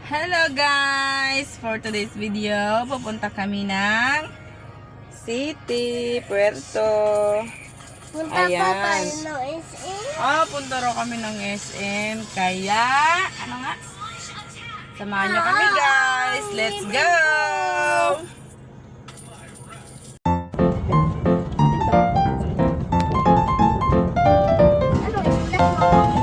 Hello guys! For today's video, pupunta kami ng City, Puerto. Punta pa Ayan. tayo ng SM. Punta raw kami ng SM. Kaya, ano nga? Samahan nyo kami guys. Let's go! Ano, isulat mo? Ano, isulat mo ba?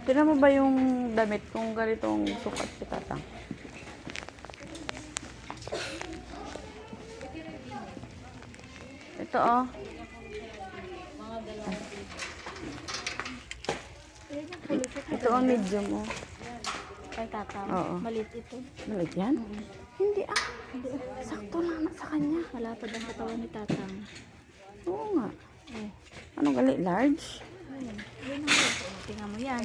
Tignan mo ba yung damit kung ganitong sukat si Tatang? Ito oh. Ito ang medium oh. Kay Tatang. Oo. Maliit ito. Malit yan? Hindi ah. Sakto lang na sa kanya. Malapad ang katawan ni Tatang. Oo nga. Anong gali? Large? Ayun. Yan ang ito. Tingnan mo yan.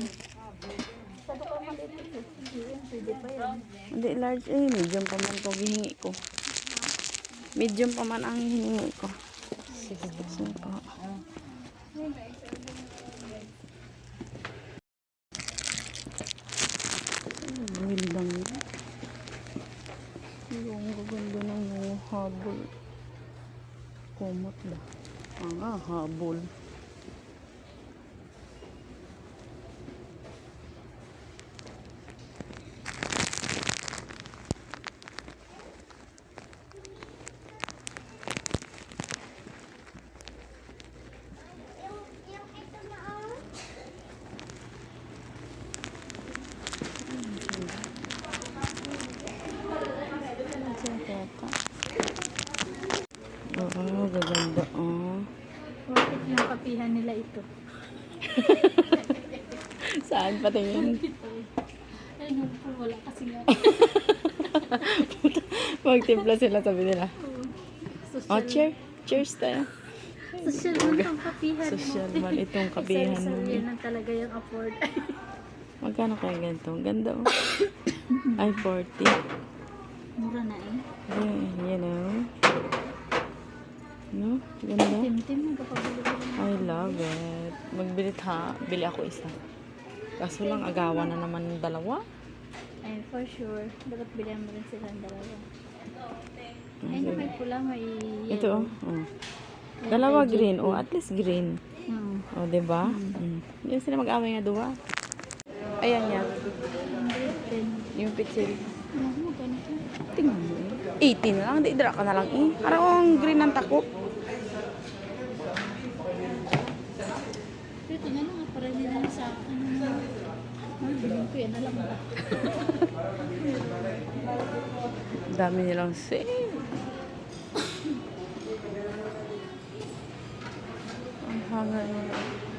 Sado ka maliit ito. Hindi yan. Pwede pa yan. Hindi large eh. Medium pa man ito hihingi ko. Medium pa man ang hihingi ko. Sige po. Buhil lang yun. Yung gaganda ng mga habol. Kumot ba? Habol. Oo, gaganda oh. Bakit yung kapihan nila ito? Saan patingin? Ayun, wala kasi nga. Magtimpla sila sabi nila. Oh, Social, cheers tayo. social man itong kapihan mo. Social man itong kapihan mo. Isa-isa yan ang talaga yung afford. Magkano kaya ganito? Ang ganda oh. Ay, 40. Mura na eh. Yeah, you know. No? Ganda. Tim-tim, magkapabili ko lang. I love it. Magbilit ha. Bili ako isa. Kaso lang, agawan na naman ng dalawa. Ay, for sure. Dapat bilhan mo rin sila ng dalawa. Ayun yung may pula, may yellow. Ito oh. Oh. Dalawa green. Oh, at least green. Hmm. Oh, diba? Yan sila mag-away nga duwa. Ayan yan. 110. Yung pitsil. Ano mo, ganito? Tingnan mo eh. 18 na lang. Di, dra ka na lang eh. Parang ang green ng takop. Ito na lang, para nila sa ano. Bilhin ko yan, alam mo. Dami nilang sale. Ang hanga nila.